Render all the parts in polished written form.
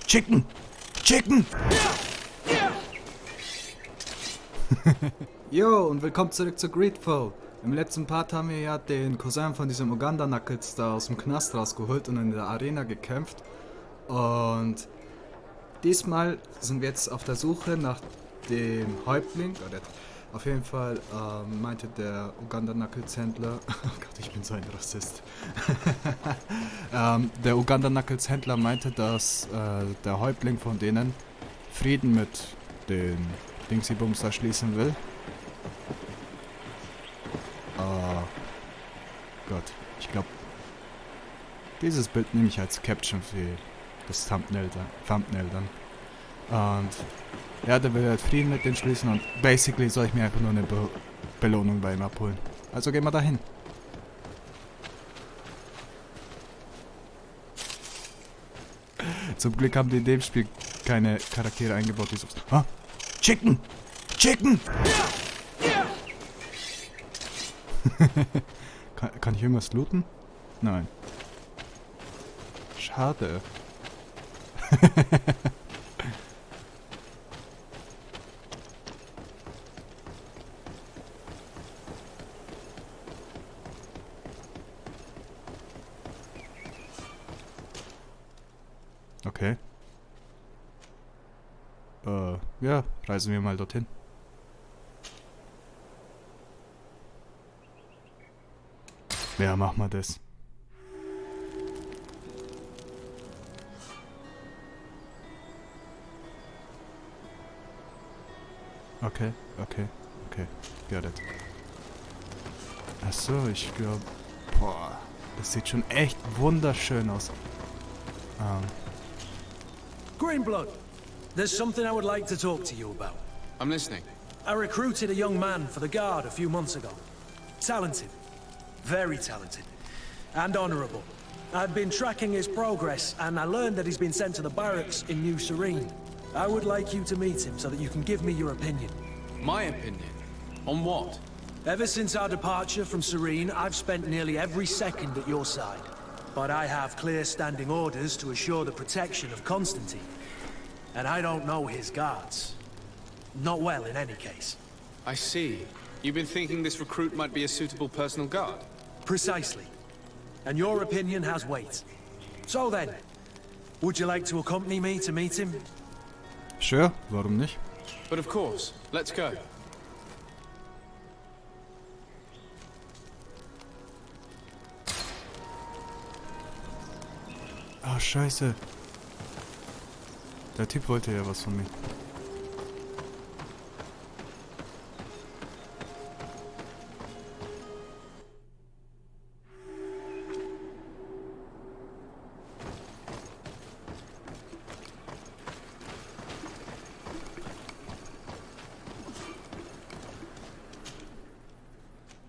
Chicken! Chicken! Jo, und willkommen zurück zu Greedfall. Im letzten Part haben wir ja den Cousin von diesem Uganda-Knuckles da aus dem Knast rausgeholt und in der Arena gekämpft. Und diesmal sind wir jetzt auf der Suche nach dem Häuptling, oder auf jeden Fall meinte der Uganda-Knuckles-Händler, oh Gott, ich bin so ein Rassist. Der Uganda-Knuckles-Händler meinte, dass der Häuptling von denen Frieden mit den Dingsy-Bums schließen will. Gott, ich glaube, dieses Bild nehme ich als Caption für das Thumbnail dann. Und ja, der will halt Frieden mit denen schließen und basically soll ich mir einfach nur eine Belohnung bei ihm abholen. Also gehen wir dahin. Zum Glück haben die in dem Spiel keine Charaktere eingebaut, die so... Ah! Chicken! Chicken! kann ich irgendwas looten? Nein. Schade. Okay. Ja, reisen wir mal dorthin. Ja, mach mal das. Okay. Got it. Achso, ich glaube... Boah, das sieht schon echt wunderschön aus. Greenblood, there's something I would like to talk to you about. I'm listening. I recruited a young man for the guard a few months ago. Talented. Very talented. And honorable. I've been tracking his progress, and I learned that he's been sent to the barracks in New Serene. I would like you to meet him so that you can give me your opinion. My opinion? On what? Ever since our departure from Serene, I've spent nearly every second at your side. But I have clear standing orders to assure the protection of Constantine. And I don't know his guards. Not well, in any case. I see. You've been thinking this recruit might be a suitable personal guard? Precisely. And your opinion has weight. So then, would you like to accompany me to meet him? Sure, warum nicht? But of course, let's go. Ah, scheiße. Der Typ wollte ja was von mir.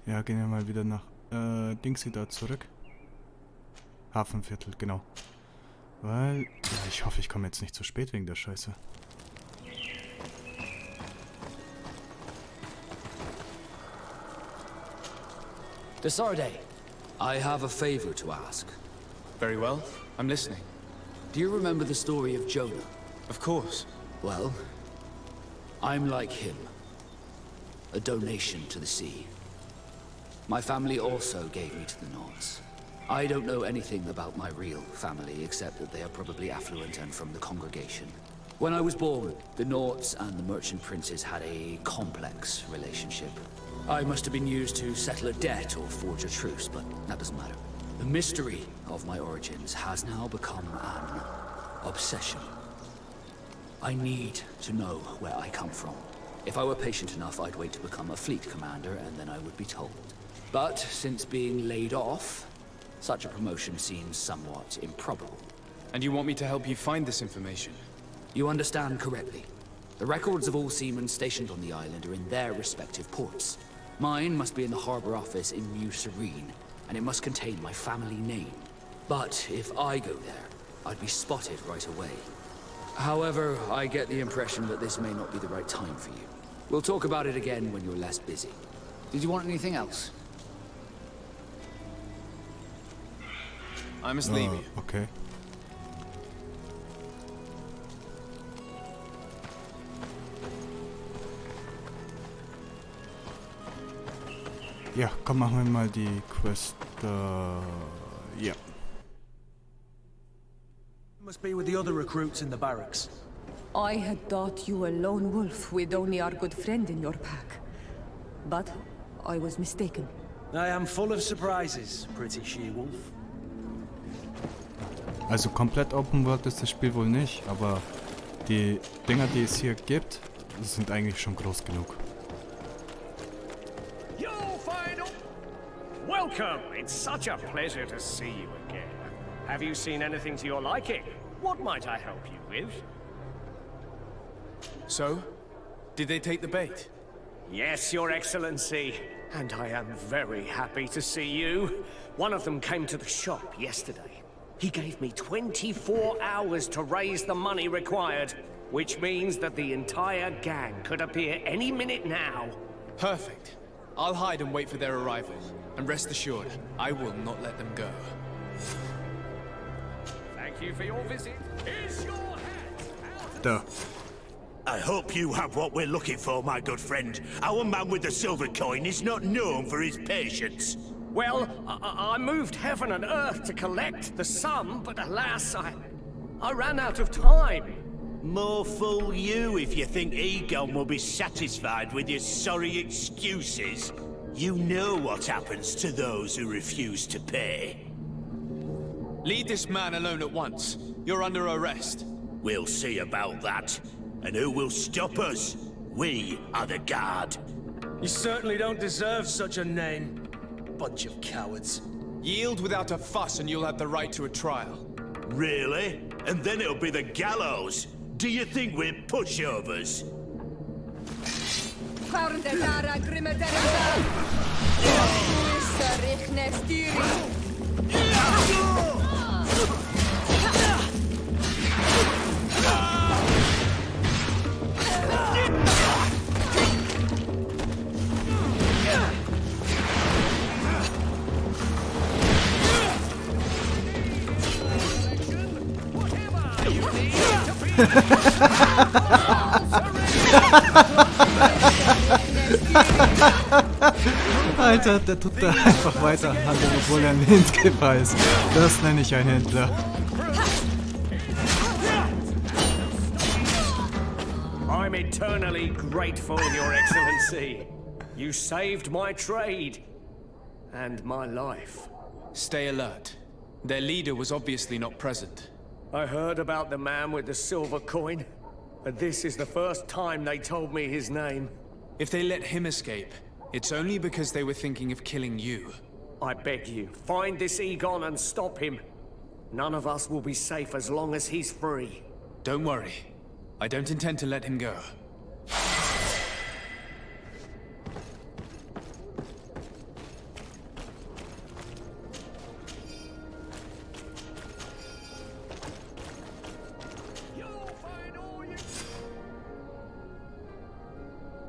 Ja, gehen wir mal wieder nach Dingsy da zurück. Hafenviertel, genau. Weil, ja, ich hoffe, ich komme jetzt nicht zu spät wegen der Scheiße. Desarde, I have a favor to ask. Very well. I'm listening. Do you remember the story of Jonah? Of course. Well, I'm like him. A donation to the sea. My family also gave me to the Nords. I don't know anything about my real family, except that they are probably affluent and from the congregation. When I was born, the Nords and the merchant princes had a complex relationship. I must have been used to settle a debt or forge a truce, but that doesn't matter. The mystery of my origins has now become an obsession. I need to know where I come from. If I were patient enough, I'd wait to become a fleet commander, and then I would be told. But since being laid off, such a promotion seems somewhat improbable. And you want me to help you find this information? You understand correctly. The records of all seamen stationed on the island are in their respective ports. Mine must be in the harbor office in New Serene, and it must contain my family name. But if I go there, I'd be spotted right away. However, I get the impression that this may not be the right time for you. We'll talk about it again when you're less busy. Did you want anything else? I must leave you. Okay. Ja, komm, machen wir mal die Quest. Ja. Must be with the other recruits in the barracks. I had thought you a lone wolf with only our good friend in your pack. But I was mistaken. I am full of surprises, pretty she-wolf. Also komplett Open World ist das Spiel wohl nicht, aber die Dinger, die es hier gibt, sind eigentlich schon groß genug. Your final. Welcome. It's such a pleasure to see you again. Have you seen anything to your liking? What might I help you with? So? Did they take the bait? Yes, Your Excellency. And I am very happy to see you. One of them came to the shop yesterday. He gave me 24 hours to raise the money required, which means that the entire gang could appear any minute now. Perfect. I'll hide and wait for their arrival. And rest assured, I will not let them go. Thank you for your visit. Is your hat? Da. I hope you have what we're looking for, my good friend. Our man with the silver coin is not known for his patience. Well, I moved heaven and earth to collect the sum, but alas, I ran out of time. More fool you if you think Egon will be satisfied with your sorry excuses. You know what happens to those who refuse to pay. Leave this man alone at once. You're under arrest. We'll see about that. And who will stop us? We are the guard. You certainly don't deserve such a name. Bunch of cowards. Yield without a fuss and you'll have the right to a trial. Really? And then it'll be the gallows. Do you think we're pushovers? Alter, der tut da einfach weiter handeln, obwohl er ein Hinskipper ist. Das nenne ich ein Händler. I'm eternally grateful, Your Excellency. You saved my trade and my life. Stay alert. Their leader was obviously not present. I heard about the man with the silver coin, but this is the first time they told me his name. If they let him escape, it's only because they were thinking of killing you. I beg you, find this Egon and stop him. None of us will be safe as long as he's free. Don't worry. I don't intend to let him go.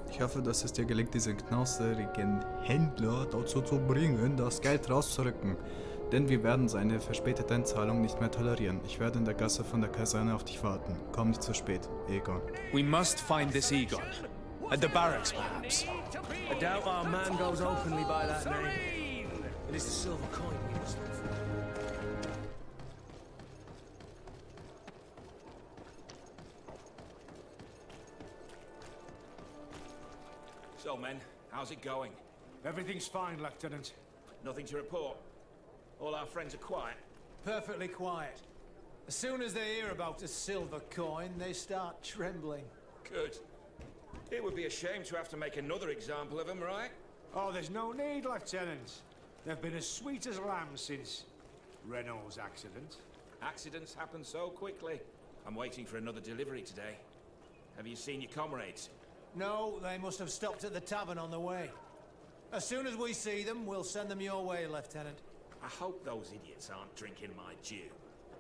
Ich hoffe, dass es dir gelingt, diesen knauserigen Händler dazu zu bringen, das Geld rauszurücken. Denn wir werden seine verspätete Entzahlung nicht mehr tolerieren. Ich werde in der Gasse von der Kaserne auf dich warten. Komm nicht zu spät, Egon. We must find this Egon. At the barracks, perhaps. I doubt our man goes openly by that name. It is the silver coin we must look for. So, men, how's it going? Everything's fine, Lieutenant. Nothing to report? All our friends are quiet? Perfectly quiet. As soon as they hear about a silver coin, they start trembling. Good. It would be a shame to have to make another example of them, right? Oh, there's no need, Lieutenant. They've been as sweet as lambs since Renault's accident. Accidents happen so quickly. I'm waiting for another delivery today. Have you seen your comrades? No, they must have stopped at the tavern on the way. As soon as we see them, we'll send them your way, Lieutenant. I hope those idiots aren't drinking my dew.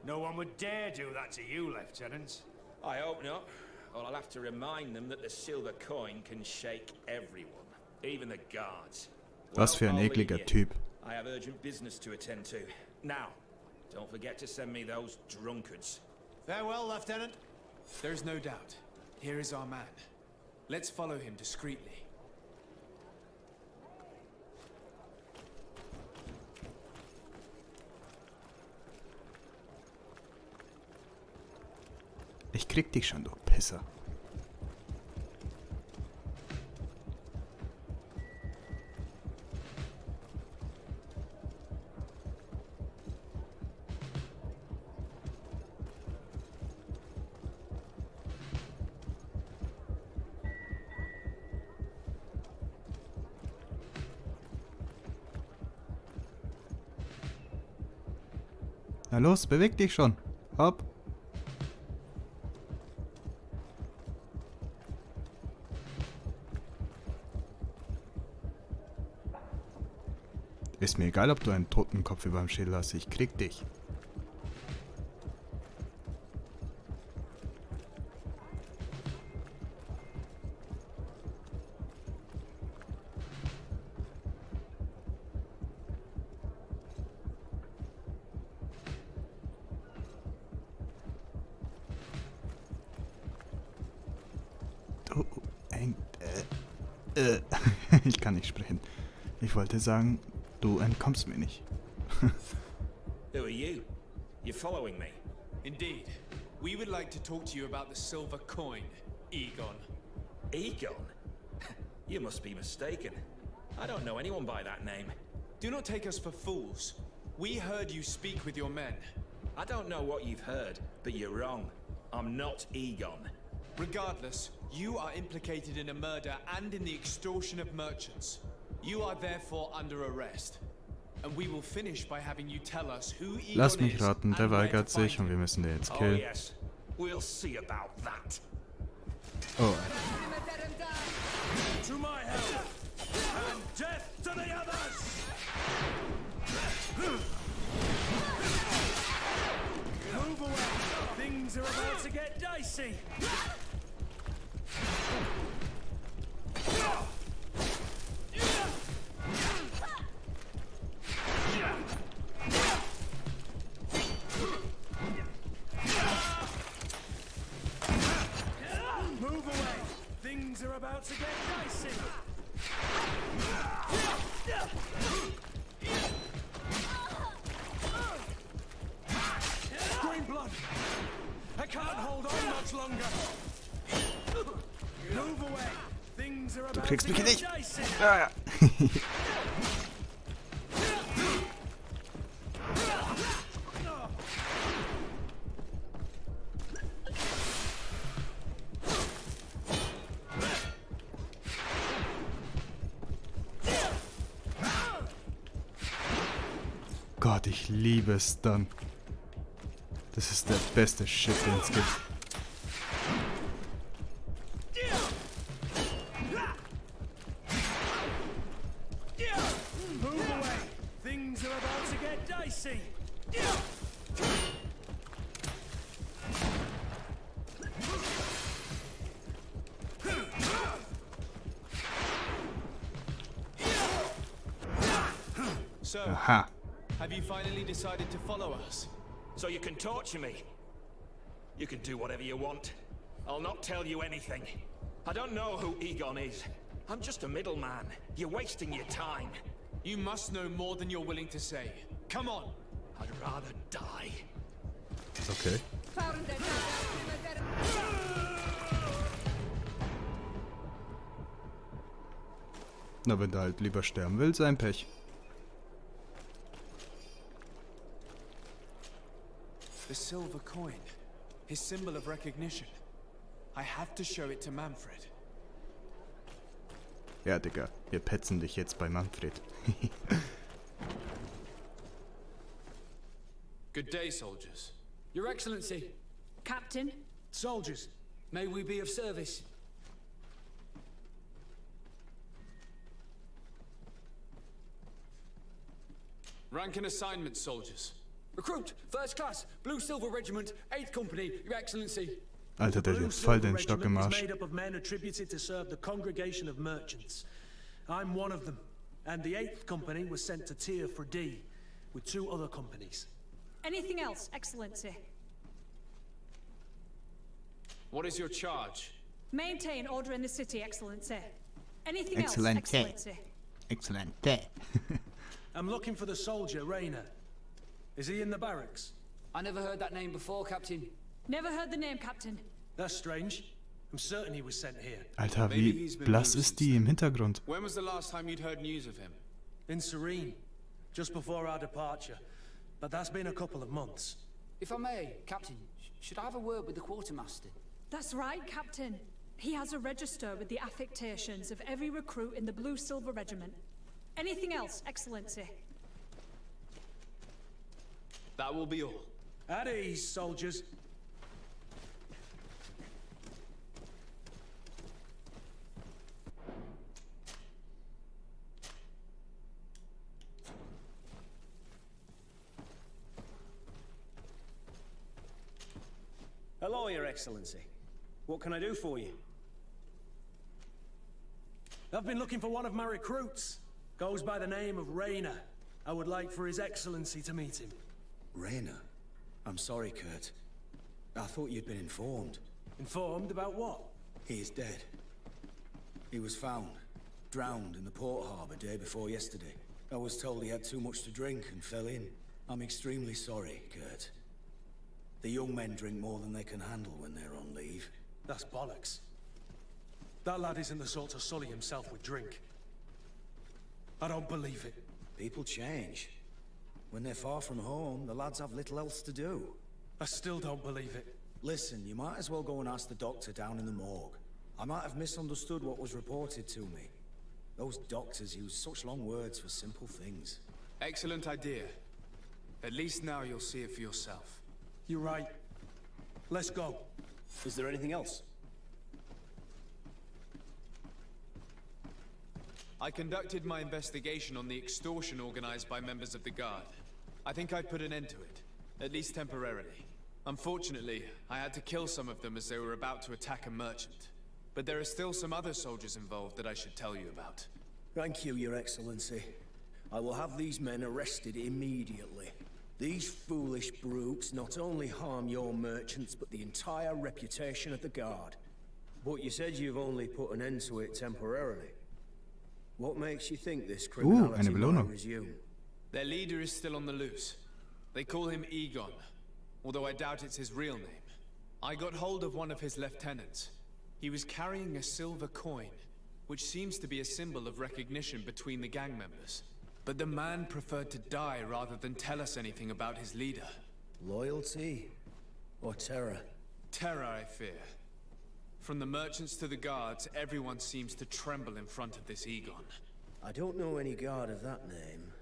No one would dare do that to you, Lieutenant. I hope not. Or I'll have to remind them that the silver coin can shake everyone, even the guards. Was für ein I'll ekliger leave you. Typ. I have urgent business to attend to. Now, don't forget to send me those drunkards. Farewell, Lieutenant. There's no doubt. Here is our man. Let's follow him discreetly. Ich krieg dich schon, du Pisser. Na los, beweg dich schon. Hopp. Ist mir egal, ob du einen Totenkopf über dem Schädel hast. Ich krieg dich. Ich kann nicht sprechen. Ich wollte sagen, du entkommst mir nicht. Who are you? You're following me? Indeed. We would like to talk to you about the silver coin, Egon. Egon? You must be mistaken. I don't know anyone by that name. Do not take us for fools. We heard you speak with your men. I don't know what you've heard, but you're wrong. I'm not Egon. Regardless, you are implicated in a murder and in the extortion of merchants. You are therefore under arrest. And we will finish by having you tell us who Egon Lass mich is raten, der and where weigert to find sich und wir him. müssen den jetzt Oh killen. yes, we'll see about that. Oh, To my help! And death to the others! Move away! Things are about to get dicey! Move away! Things are about to get dicey! Green blood! I can't hold on much longer! Move away! Things are about kriegst to mich get nicht. dicey! Ah. Gott, ich liebe es dann. Das ist der beste Shit, den es gibt. Move away! Things are about to get dicey! So, Aha. have you finally decided to follow us? So you can torture me. You can do whatever you want. I'll not tell you anything. I don't know who Egon is. I'm just a middleman. You're wasting your time. You must know more than you're willing to say. Come on! I'd rather die. Okay. Na, wenn du halt lieber sterben willst, sein Pech. The silver coin. His symbol of recognition. I have to show it to Manfred. Ja, Digga, wir petzen dich jetzt bei Manfred. Good day, soldiers. Your Excellency, Captain, Soldiers, may we be of service? Rank and assignment, soldiers. Recruit, first class, Blue Silver Regiment, 8th Company, Your Excellency. Alter, der hat Blue jetzt voll Silver den Stock im Regiment is Arsch. made up of men attributed to serve the congregation of merchants. I'm one of them, and the 8th Company was sent to Tier for D with 2 other companies. Anything else, Excellency? What is your charge? Maintain order in the city, Excellency. Anything Excelente. else, Excellency? Exzellente. I'm looking for the soldier, Rainer. Is he in the barracks? I never heard that name before, Captain. Never heard the name, Captain. That's strange. I'm certain he was sent here. Alter, wie blass ist die im Hintergrund? When was the last time you'd heard news of him? In Serene, just before our departure. But that's been a couple of months. If I may, Captain, should I have a word with the quartermaster? That's right, Captain. He has a register with the affectations of every recruit in the Blue Silver Regiment. Anything else, Excellency? That will be all. At ease, soldiers. Hello, Your Excellency. What can I do for you? I've been looking for one of my recruits. Goes by the name of Rainer. I would like for His Excellency to meet him. Rainer? I'm sorry, Kurt. I thought you'd been informed. Informed about what? He is dead. He was found, drowned in the port harbor day before yesterday. I was told he had too much to drink and fell in. I'm extremely sorry, Kurt. The young men drink more than they can handle when they're on leave. That's bollocks. That lad isn't the sort to sully himself with drink. I don't believe it. People change. When they're far from home, the lads have little else to do. I still don't believe it. Listen, you might as well go and ask the doctor down in the morgue. I might have misunderstood what was reported to me. Those doctors use such long words for simple things. Excellent idea. At least now you'll see it for yourself. You're right. Let's go. Is there anything else? I conducted my investigation on the extortion organized by members of the Guard. I think I put an end to it, at least temporarily. Unfortunately, I had to kill some of them as they were about to attack a merchant. But there are still some other soldiers involved that I should tell you about. Thank you, Your Excellency. I will have these men arrested immediately. These foolish brutes not only harm your merchants, but the entire reputation of the Guard. But you said you've only put an end to it temporarily. What makes you think this criminality might resume? Their leader is still on the loose. They call him Egon, although I doubt it's his real name. I got hold of one of his lieutenants. He was carrying a silver coin, which seems to be a symbol of recognition between the gang members. But the man preferred to die rather than tell us anything about his leader. Loyalty? Or terror? Terror, I fear. From the merchants to the guards, everyone seems to tremble in front of this Egon. I don't know any guard of that name.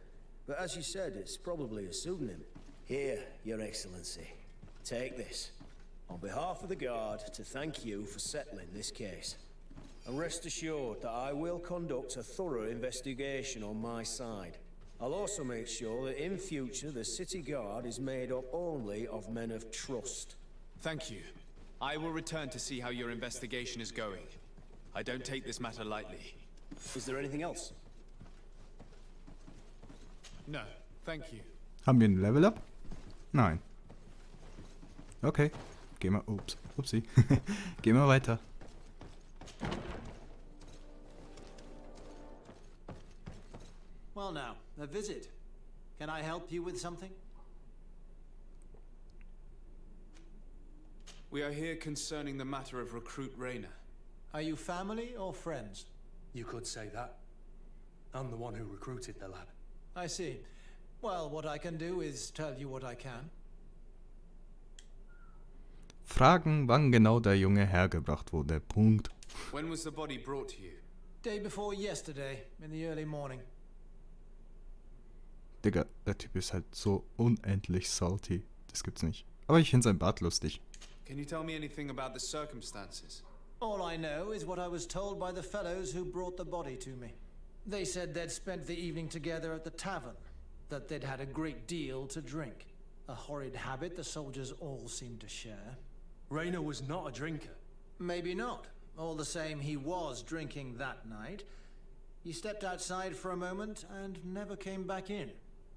But as you said, it's probably a pseudonym. Here, Your Excellency. Take this. On behalf of the Guard, to thank you for settling this case. And rest assured that I will conduct a thorough investigation on my side. I'll also make sure that in future the City Guard is made up only of men of trust. Thank you. I will return to see how your investigation is going. I don't take this matter lightly. Is there anything else? No, thank you. Haben wir ein Level Up? Nein. Okay. Gehen wir. Ups. Upsi. Gehen wir weiter. Well now, a visit. Can I help you with something? We are here concerning the matter of recruit Rainer. Are you family or friends? You could say that. I'm the one who recruited the lad. I see. Well, what I can do is tell you what I can. Fragen, wann genau der Junge hergebracht wurde. Punkt. When was the body brought to you? Day before yesterday, in the early morning. Digga, der Typ ist halt so unendlich salty. Das gibt's nicht. Aber ich finde sein Bart lustig. Can you tell me anything about the circumstances? All I know is what I was told by the fellows who brought the body to me. They said they'd spent the evening together at the tavern, that they'd had a great deal to drink. A horrid habit the soldiers all seemed to share. Rainer was not a drinker. Maybe not. All the same, he was drinking that night. He stepped outside for a moment and never came back in.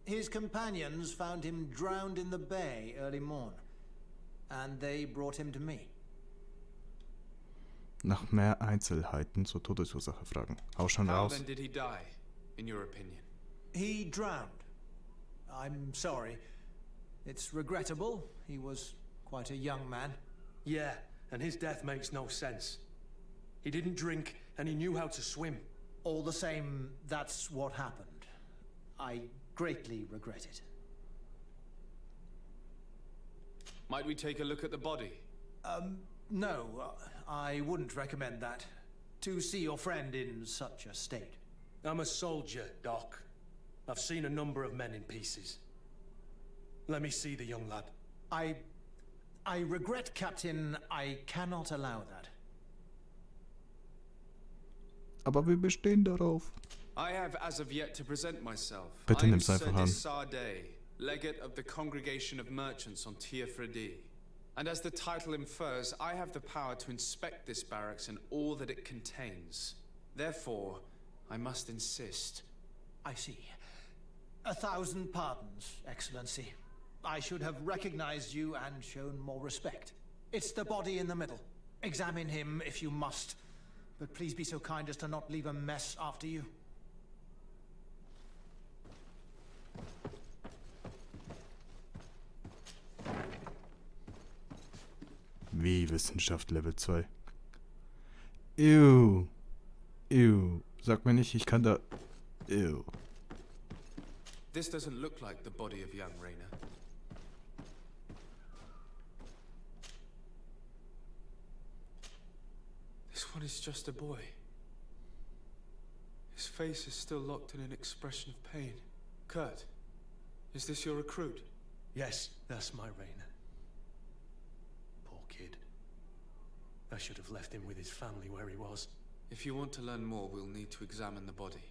His companions found him drowned in the bay early morn, and they brought him to me. Nach mehr Einzelheiten zur Todesursache fragen. Hau schon How raus. then did he die, in your opinion? He drowned. I'm sorry. It's regrettable. He was Quite a young man. Yeah, and his death makes no sense. He didn't drink, and he knew how to swim. All the same, that's what happened. I greatly regret it. Might we take a look at the body? No, I wouldn't recommend that. To see your friend in such a state. I'm a soldier, Doc. I've seen a number of men in pieces. Let me see the young lad. I regret, Captain, I cannot allow that. Aber wir bestehen darauf. I have as of yet to present myself. Bitte I am nimm's einfach an. Sade, legate of the Congregation of Merchants on Tier-Fredi. And as the title infers, I have the power to inspect this barracks and all that it contains. Therefore, I must insist. I see. 1,000 pardons, Excellency. I should have recognized you and shown more respect. It's the body in the middle. Examine him if you must. But please be so kind as to not leave a mess after you. Wie Wissenschaft Level 2. Ew. Ew. Sag mir nicht, ich kann da... Ew. This doesn't look like the body of young Rainer. This one is just a boy. His face is still locked in an expression of pain. Kurt, is this your recruit? Yes, that's my Rainer. Poor kid. I should have left him with his family where he was. If you want to learn more, we'll need to examine the body.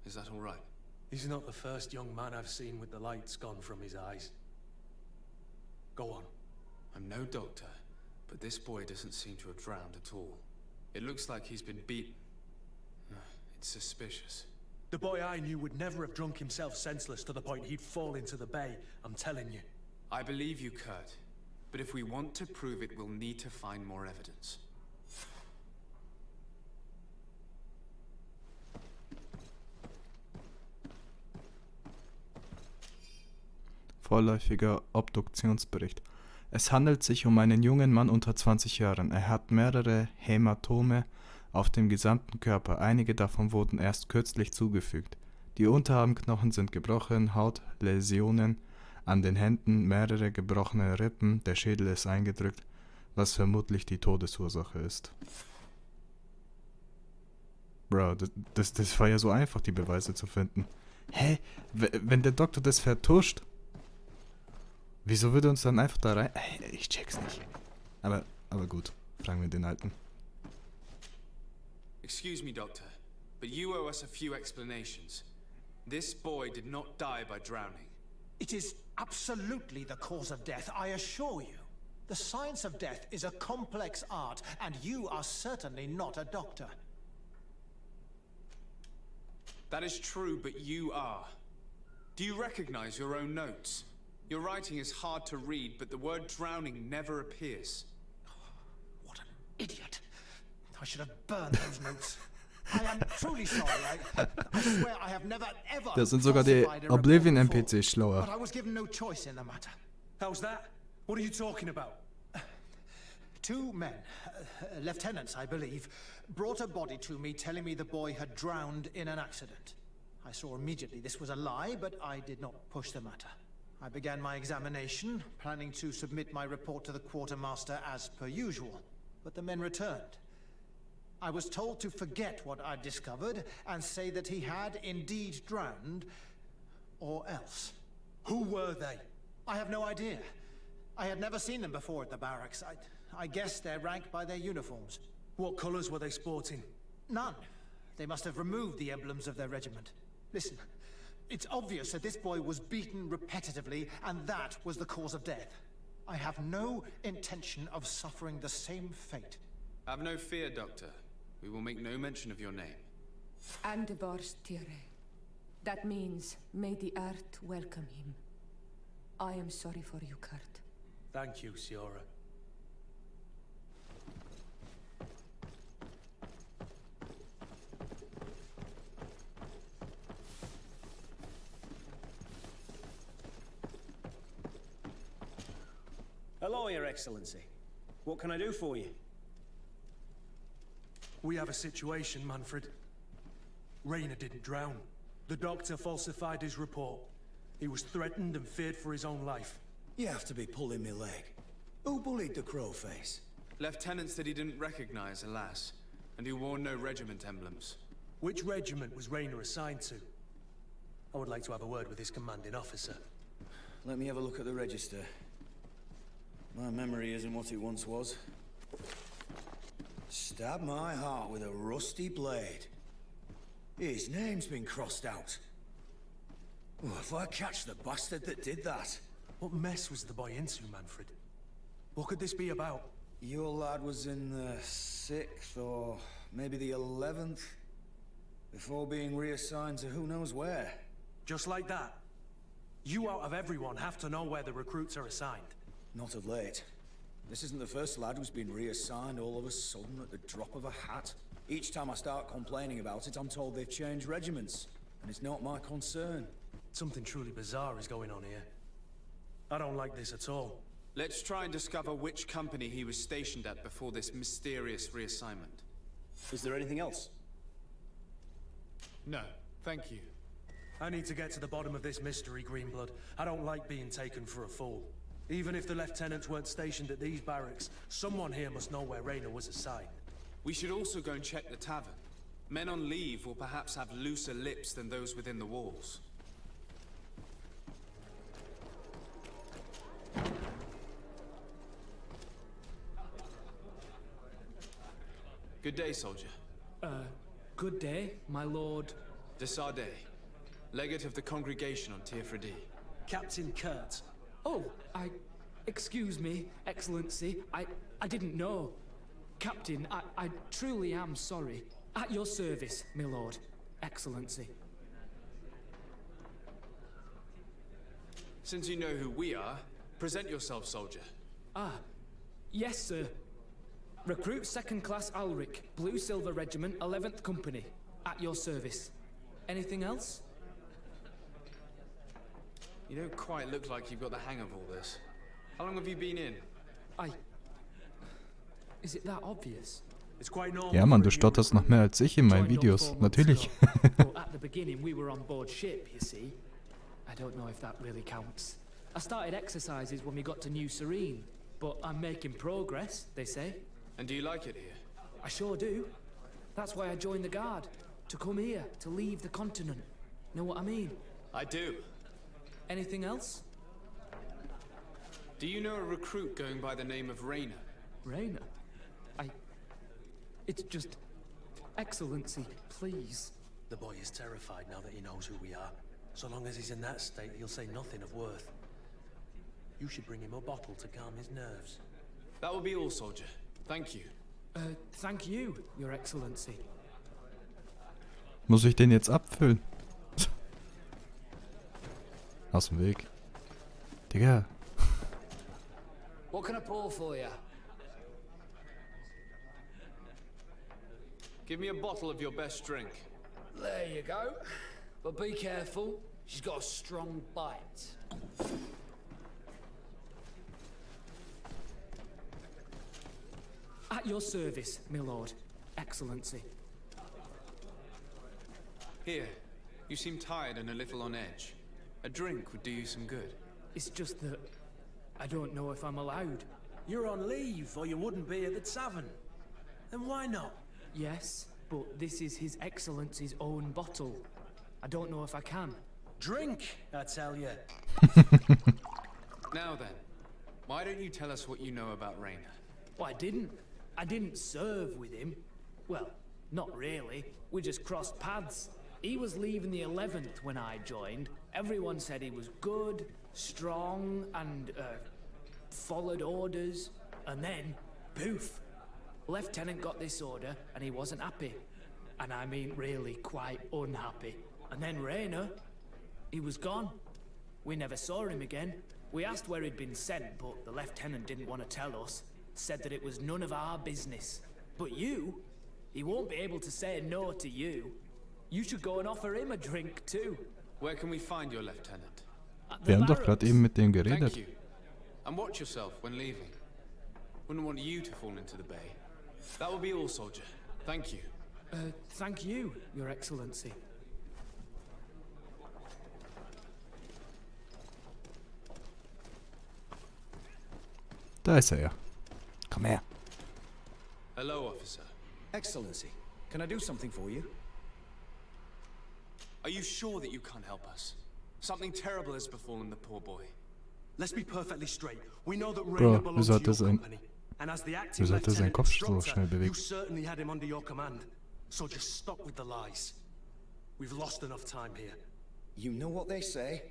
Is that all right? He's not the first young man I've seen with the lights gone from his eyes. Go on. I'm no doctor, but this boy doesn't seem to have drowned at all. It looks like he's been beaten. It's suspicious. The boy I knew would never have drunk himself senseless to the point he'd fall into the bay, I'm telling you. I believe you, Kurt. But if we want to prove it, we'll need to find more evidence. Vorläufiger Obduktionsbericht. Es handelt sich um einen jungen Mann unter 20 Jahren. Er hat mehrere Hämatome auf dem gesamten Körper. Einige davon wurden erst kürzlich zugefügt. Die Unterarmknochen sind gebrochen, Hautläsionen an den Händen, mehrere gebrochene Rippen, der Schädel ist eingedrückt, was vermutlich die Todesursache ist. Bro, das war ja so einfach, die Beweise zu finden. Hä? Wenn der Doktor das vertuscht, wieso würde uns dann einfach da rein... Ich check's nicht. Aber gut, fragen wir den Alten. Excuse me, Doctor, but you owe us a few explanations. This boy did not die by drowning. It is absolutely the cause of death, I assure you. The science of death is a complex art, and you are certainly not a doctor. That is true, but you are. Do you recognize your own notes? Your writing is hard to read, but the word drowning never appears. What an idiot. I should have burned those notes. I am truly sorry. I swear I have never ever Da sind sogar die Oblivion-NPCs schlauer. But I was given no choice in the matter. How's that? What are you talking about? Two men, lieutenants I believe, brought a body to me telling me the boy had drowned in an accident. I saw immediately this was a lie, but I did not push the matter. I began my examination, planning to submit my report to the quartermaster as per usual, but the men returned. I was told to forget what I'd discovered and say that he had indeed drowned, or else. Who were they? I have no idea. I had never seen them before at the barracks. I guess they're ranked by their uniforms. What colors were they sporting? None. They must have removed the emblems of their regiment. Listen, it's obvious that this boy was beaten repetitively, and that was the cause of death. I have no intention of suffering the same fate. Have no fear, Doctor. We will make no mention of your name. Andevars Tire. That means, may the earth welcome him. I am sorry for you, Kurt. Thank you, Siora. Hello, Your Excellency. What can I do for you? We have a situation, Manfred. Rainer didn't drown. The doctor falsified his report. He was threatened and feared for his own life. You have to be pulling me leg. Who bullied the crowface? Lieutenants that he didn't recognize, alas, and who wore no regiment emblems. Which regiment was Rainer assigned to? I would like to have a word with his commanding officer. Let me have a look at the register. My memory isn't what it once was. Stab my heart with a rusty blade. His name's been crossed out. Oh, if I catch the bastard that did that. What mess was the boy into, Manfred? What could this be about? Your lad was in the 6th or maybe the 11th, before being reassigned to who knows where. Just like that? You out of everyone have to know where the recruits are assigned. Not of late. This isn't the first lad who's been reassigned all of a sudden at the drop of a hat. Each time I start complaining about it, I'm told they've changed regiments, and it's not my concern. Something truly bizarre is going on here. I don't like this at all. Let's try and discover which company he was stationed at before this mysterious reassignment. Is there anything else? No, thank you. I need to get to the bottom of this mystery, Greenblood. I don't like being taken for a fool. Even if the lieutenants weren't stationed at these barracks, someone here must know where Rainer was assigned. We should also go and check the tavern. Men on leave will perhaps have looser lips than those within the walls. Good day, soldier. Good day, my lord. De Sardet, legate of the congregation on Tier Captain Kurt. Oh, excuse me, Excellency. I didn't know. Captain, I truly am sorry. At your service, my lord. Excellency. Since you know who we are, present yourself, soldier. Yes, sir. Recruit 2nd Class Alric, Blue Silver Regiment, 11th Company. At your service. Anything else? You don't quite look like you've got the hang of all this. How long have you been in? Is it that obvious? It's quite normal. Ja, Mann, du stotterst noch mehr als ich in meinen Videos. Natürlich. Well, at the beginning, we were on board ship, you see. I don't know if that really counts. I started exercises when we got to New Serene, but I'm making progress, they say. And do you like it here? I sure do. That's why I joined the Guard. To come here, to leave the continent. Know what I mean? I do. Anything else? Do you know a recruit going by the name of Rainer? Rainer? It's just... Excellency, please. The boy is terrified now that he knows who we are. So long as he's in that state, he'll say nothing of worth. You should bring him a bottle to calm his nerves. That will be all, soldier. Thank you. Thank you, Your Excellency. Muss ich den jetzt abfüllen? Aus dem Weg. Digga. What can I pour for you? Give me a bottle of your best drink. There you go. But be careful, she's got a strong bite. At your service, my lord. Excellency. Here, you seem tired and a little on edge. A drink would do you some good. It's just that I don't know if I'm allowed. You're on leave, or you wouldn't be at the tavern. Then why not? Yes, but this is His Excellency's own bottle. I don't know if I can. Drink, I tell you. Now then, why don't you tell us what you know about Rainer? Well, I didn't serve with him. Well, not really. We just crossed paths. He was leaving the 11th when I joined. Everyone said he was good, strong, and, followed orders. And then, poof. Lieutenant got this order, and he wasn't happy. And I mean really quite unhappy. And then Rainer, he was gone. We never saw him again. We asked where he'd been sent, but the lieutenant didn't want to tell us. Said that it was none of our business. But you, he won't be able to say no to you. You should go and offer him a drink too. Where can we find your lieutenant? Wir haben doch gerade eben mit dem geredet. Thank you. And watch yourself when leaving. Wouldn't want you to fall into the bay. That will be all, soldier. Thank you. Thank you, Your Excellency. Da ist er ja. Komm her. Hello, officer. Excellency, can I do something for you? Are you sure that you can't help us? Something terrible has befallen the poor boy. Let's be perfectly straight. We know that Bro, Rainer wie belongs to sollte your sein, company. And as the wie acting sollte sein lieutenant Kopf of so schnell Schaut, you bewegen? certainly had him under your command. So just stop with the lies. We've lost enough time here. You know what they say?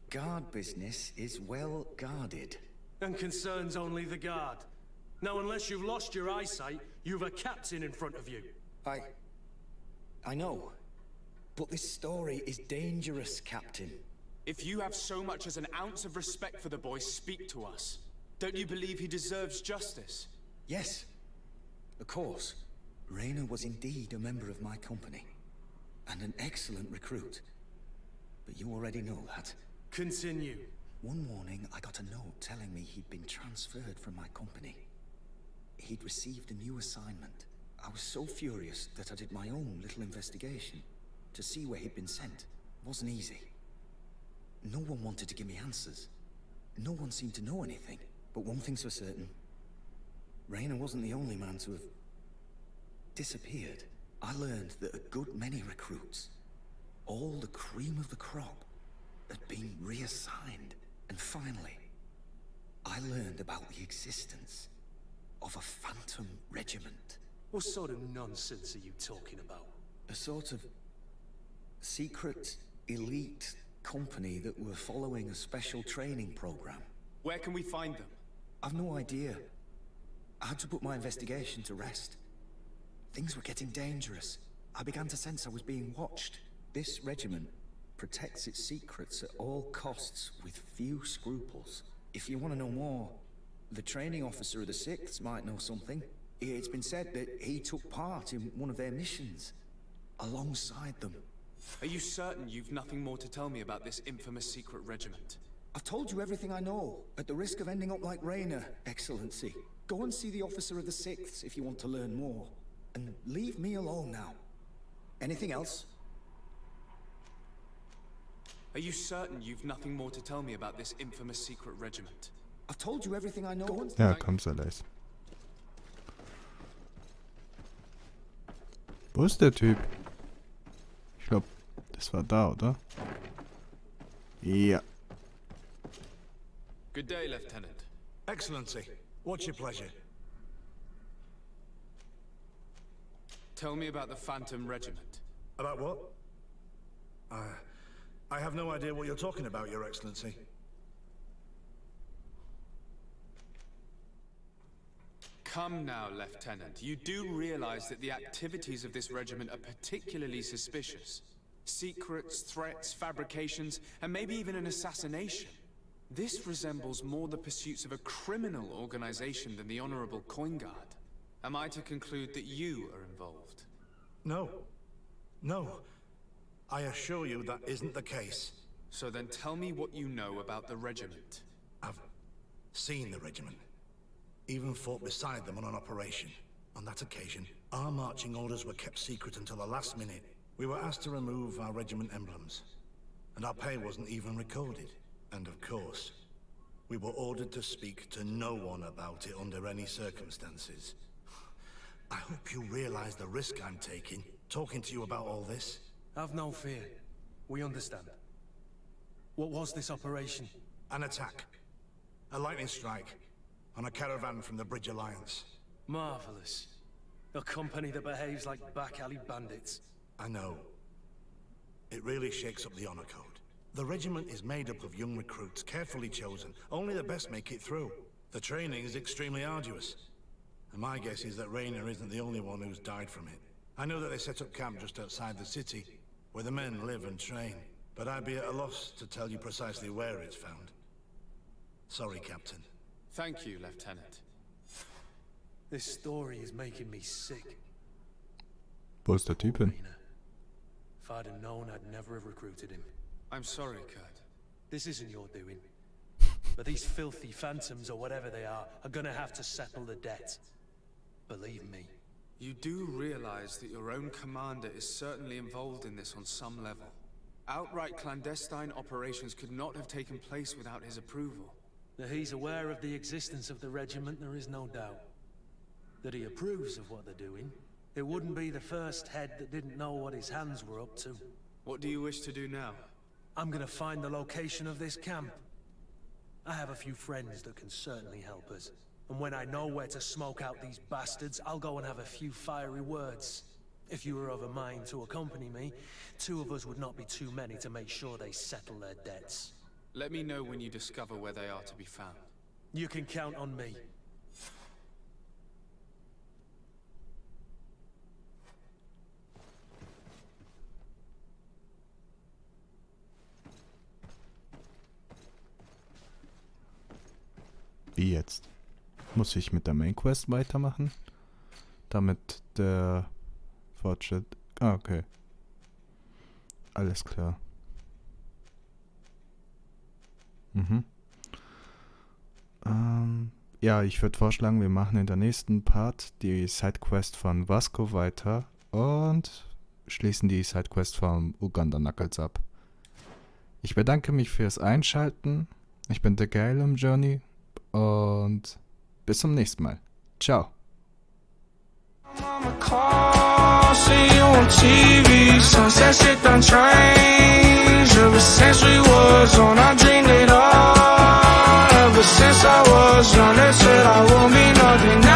Guard business is well guarded. And concerns only the guard. Now, unless you've lost your eyesight, you've a captain in front of you. I know. But this story is dangerous, Captain. If you have so much as an ounce of respect for the boy, speak to us. Don't you believe he deserves justice? Yes, of course. Rainer was indeed a member of my company. And an excellent recruit. But you already know that. Continue. One morning, I got a note telling me he'd been transferred from my company. He'd received a new assignment. I was so furious that I did my own little investigation to see where he'd been sent. It wasn't easy. No one wanted to give me answers. No one seemed to know anything. But one thing's for certain. Rainer wasn't the only man to have disappeared. I learned that a good many recruits, all the cream of the crop, had been reassigned. And finally, I learned about the existence of a phantom regiment. What sort of nonsense are you talking about? A sort of secret, elite company that were following a special training program. Where can we find them? I've no idea. I had to put my investigation to rest. Things were getting dangerous. I began to sense I was being watched. This regiment protects its secrets at all costs with few scruples. If you want to know more, the training officer of the 6th might know something. It's been said that he took part in one of their missions, alongside them. Are you certain you've nothing more to tell me about this infamous secret regiment? I've told you everything I know, at the risk of ending up like Rainer, Excellency. Go and see the officer of the 6th if you want to learn more. And leave me alone now. Anything else? Are you certain you've nothing more to tell me about this infamous secret regiment? I've told you everything I know. Ja, komm, Salais. Wo ist der Typ? Ich glaube, das war da, oder? Ja. Good day, Lieutenant. Excellency, what's your pleasure? Tell me about the Phantom Regiment. About what? I have no idea what you're talking about, Your Excellency. Come now, Lieutenant. You do realize that the activities of this regiment are particularly suspicious. Secrets, threats, fabrications, and maybe even an assassination. This resembles more the pursuits of a criminal organization than the Honorable Coin Guard. Am I to conclude that you are involved? No. No. I assure you that isn't the case. So then tell me what you know about the regiment. I've seen the regiment. Even fought beside them on an operation. On that occasion, our marching orders were kept secret until the last minute. We were asked to remove our regiment emblems. And our pay wasn't even recorded. And of course, we were ordered to speak to no one about it under any circumstances. I hope you realize the risk I'm taking, talking to you about all this. Have no fear. We understand. What was this operation? An attack. A lightning strike. On a caravan from the Bridge Alliance. Marvelous. A company that behaves like back-alley bandits. I know. It really shakes up the honor code. The regiment is made up of young recruits, carefully chosen. Only the best make it through. The training is extremely arduous. And my guess is that Rainer isn't the only one who's died from it. I know that they set up camp just outside the city, where the men live and train. But I'd be at a loss to tell you precisely where it's found. Sorry, Captain. Thank you, Lieutenant. This story is making me sick. Wo ist der Typ hin? If I'd have known, I'd never have recruited him. I'm sorry, Kurt. This isn't your doing. But these filthy phantoms, or whatever they are gonna have to settle the debt. Believe me. You do realize that your own commander is certainly involved in this on some level. Outright clandestine operations could not have taken place without his approval. That he's aware of the existence of the regiment, there is no doubt. That he approves of what they're doing. It wouldn't be the first head that didn't know what his hands were up to. What do you wish to do now? I'm gonna find the location of this camp. I have a few friends that can certainly help us. And when I know where to smoke out these bastards, I'll go and have a few fiery words. If you were of a mind to accompany me, 2 of us would not be too many to make sure they settle their debts. Let me know when you discover where they are to be found. You can count on me. Wie jetzt? Muss ich mit der Main Quest weitermachen? Damit der Fortschritt... Ah, okay. Alles klar. Ja, ich würde vorschlagen, wir machen in der nächsten Part die Sidequest von Vasco weiter und schließen die Sidequest vom Uganda Knuckles ab. Ich bedanke mich fürs Einschalten. Ich bin der Geil im Journey und bis zum nächsten Mal. Ciao. See you on TV, sunset sit down trains. Ever since we was on, I dreamed it all. Ever since I was young, they said I won't be nothing.